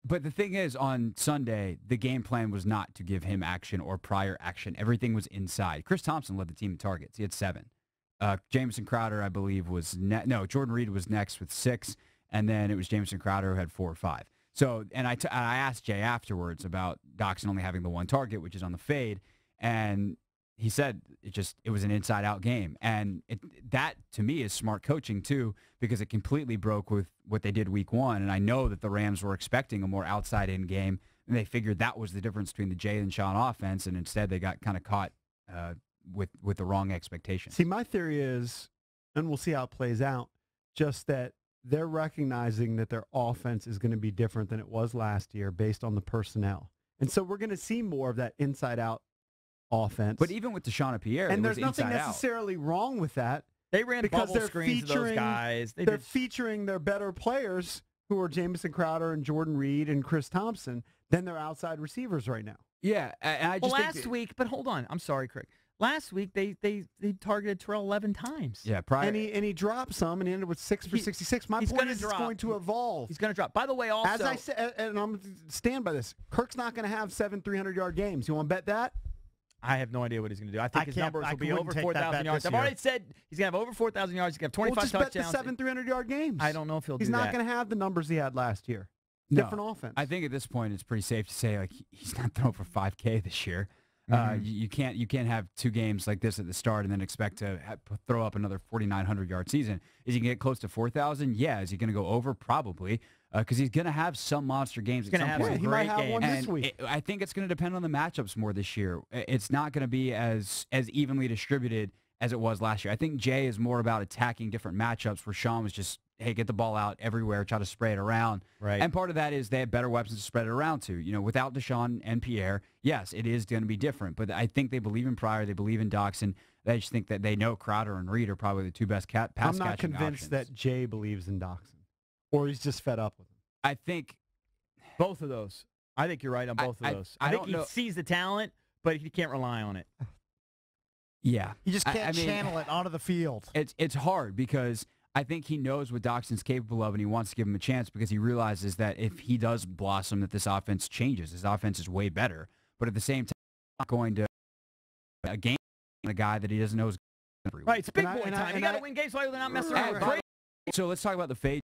But the thing is, on Sunday, the game plan was not to give him action or prior action. Everything was inside. Chris Thompson led the team in targets. He had 7. Jamison Crowder, I believe, was Jordan Reed was next with 6, and then it was Jamison Crowder who had 4 or 5. So, and I asked Jay afterwards about Doxson only having the 1 target, which is on the fade, and he said it was an inside-out game. And that, to me, is smart coaching, too, because it completely broke with what they did week 1. And I know that the Rams were expecting a more outside-in game, and they figured that was the difference between the Jay and Sean offense, and instead they got kind of caught with the wrong expectations. See, my theory is, and we'll see how it plays out, just that they're recognizing that their offense is going to be different than it was last year based on the personnel. And so we're going to see more of that inside-out offense. But even with Deshaun Pierre, and it there's was nothing inside necessarily wrong with that. They ran because bubble screens to those guys. They're featuring their better players, who are Jamison Crowder and Jordan Reed and Chris Thompson, than their outside receivers right now. Yeah, and I just think last week, but hold on, I'm sorry, Craig. Last week they targeted Terrell 11 times. Yeah, and he dropped some and he ended with 6 for 66. My point is, it's going to evolve. He's going to drop. By the way, also, as I said, and I'm stand by this, Kirk's not going to have 7 300-yard games. You want to bet that? I have no idea what he's going to do. I think his numbers will be over 4,000 yards. I've already said he's going to have over 4,000 yards. He's going to have 25 touchdowns. Just bet the 7 300-yard games. I don't know if he'll do that. He's not going to have the numbers he had last year. Different offense. I think at this point it's pretty safe to say like he's not throwing for 5K this year. You can't have 2 games like this at the start and then expect to throw up another 4,900-yard season. Is he going to get close to 4,000? Yeah. Is he going to go over? Probably, because he's going to have some monster games. He's going to have some great games. One this week. I think it's going to depend on the matchups more this year. It's not going to be as evenly distributed as it was last year. I think Jay is more about attacking different matchups, where Sean was just, hey, get the ball out everywhere, try to spray it around. Right. And part of that is they have better weapons to spread it around to. You know, without Deshaun and Pierre, yes, it is going to be different. But I think they believe in Pryor, they believe in Doxson. They just think that they know Crowder and Reed are probably the 2 best pass catching I'm not convinced options. that Jay believes in Doxson, or he's just fed up with him. I think both of those. I think you're right on both of those. I think he sees the talent, but he can't rely on it. Yeah. You just can't channel it onto the field. It's hard because I think he knows what Doxson's capable of, and he wants to give him a chance because he realizes that if he does blossom, that this offense changes. His offense is way better. But at the same time, he's not going to a game a guy that he doesn't know is going to Right, it's big boy time. You got to win games while they're not messing around. Right. So let's talk about the fade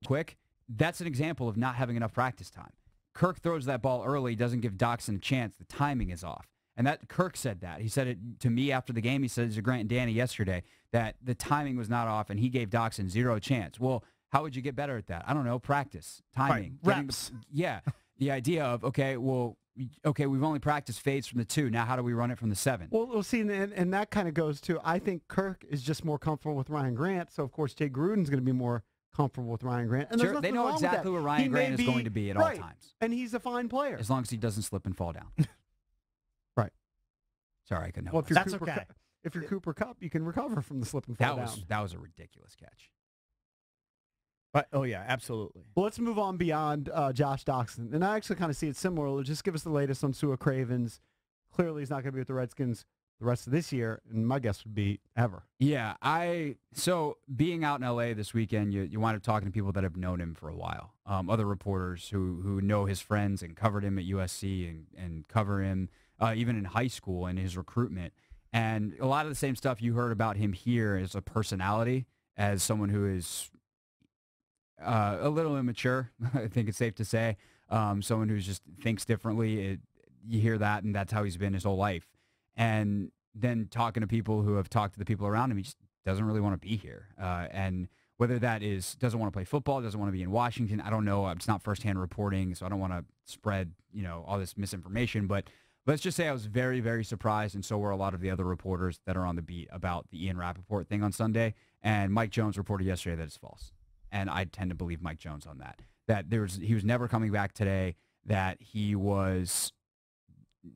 quick. That's an example of not having enough practice time. Kirk throws that ball early, doesn't give Doxson a chance. The timing is off. And that Kirk said that. He said it to me after the game. He said it to Grant and Danny yesterday that the timing was not off, and he gave Doxson 0 chance. Well, how would you get better at that? I don't know. Practice, timing, right. Reps. The idea of we've only practiced fades from the 2. Now how do we run it from the 7? Well, we'll see, and that kind of goes to, I think Kirk is just more comfortable with Ryan Grant. So of course Jay Gruden's going to be more comfortable with Ryan Grant. And sure, they know exactly where Ryan Grant is going to be at all times. And he's a fine player. As long as he doesn't slip and fall down. Right. Sorry, I couldn't help Well, That's okay. If you're Cooper Kupp, you can recover from the slip and fall down. That was a ridiculous catch. But, oh, yeah, absolutely. Well, let's move on beyond Josh Doxson. And I actually kind of see it similar. Just give us the latest on Sua Cravens. Clearly he's not going to be with the Redskins the rest of this year, and my guess would be ever. Yeah, so being out in L.A. this weekend, you wind up talking to people that have known him for a while, other reporters who know his friends and covered him at USC and cover him even in high school and his recruitment. And a lot of the same stuff you heard about him here as a personality, as someone who is a little immature, I think it's safe to say, someone who just thinks differently. You hear that, and that's how he's been his whole life. And then talking to people who have talked to the people around him, he just doesn't really want to be here. And whether that is doesn't want to play football, doesn't want to be in Washington, I don't know. It's not firsthand reporting, so I don't want to spread all this misinformation. But let's just say I was very, very surprised, and so were a lot of the other reporters that are on the beat about the Ian Rappaport thing on Sunday. And Mike Jones reported yesterday that it's false. And I tend to believe Mike Jones on that. That he was never coming back today, that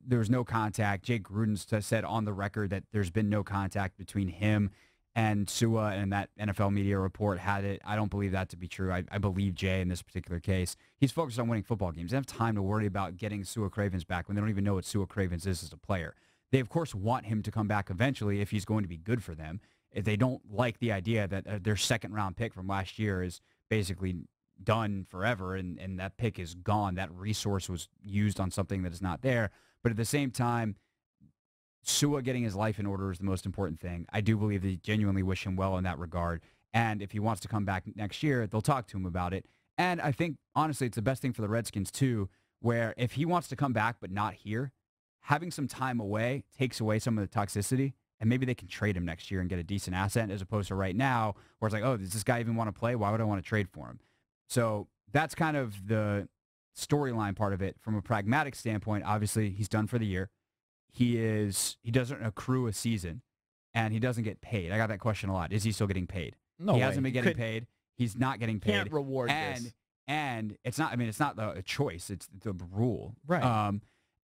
there was no contact. Jake Gruden said on the record that there's been no contact between him and Sua, and that NFL media report had it. I don't believe that to be true. I believe Jay in this particular case. He's focused on winning football games. They don't have time to worry about getting Sua Cravens back when they don't even know what Sua Cravens is as a player. They, of course, want him to come back eventually if he's going to be good for them. If they don't like the idea that their second-round pick from last year is basically done forever, and that pick is gone. That resource was used on something that is not there. But at the same time, Sua getting his life in order is the most important thing. I do believe they genuinely wish him well in that regard. And if he wants to come back next year, they'll talk to him about it. And I think, honestly, it's the best thing for the Redskins, too, where if he wants to come back but not here, having some time away takes away some of the toxicity, and maybe they can trade him next year and get a decent asset as opposed to right now where it's like, oh, does this guy even want to play? Why would I want to trade for him? So that's kind of the storyline part of it. From a pragmatic standpoint, obviously, he's done for the year. He doesn't accrue a season, and he doesn't get paid. I got that question a lot. Is he still getting paid? No he way. hasn't been getting paid. He's not getting paid. Can't reward this. And it's not. I mean, it's not a choice. It's the rule. Right.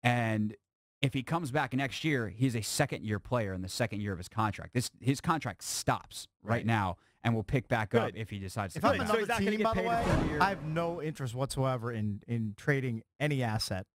And if he comes back next year, he's a second-year player in the second year of his contract. His contract stops right now and will pick back up if he decides to come back. back. If I'm another team, by the way, I have no interest whatsoever in trading any asset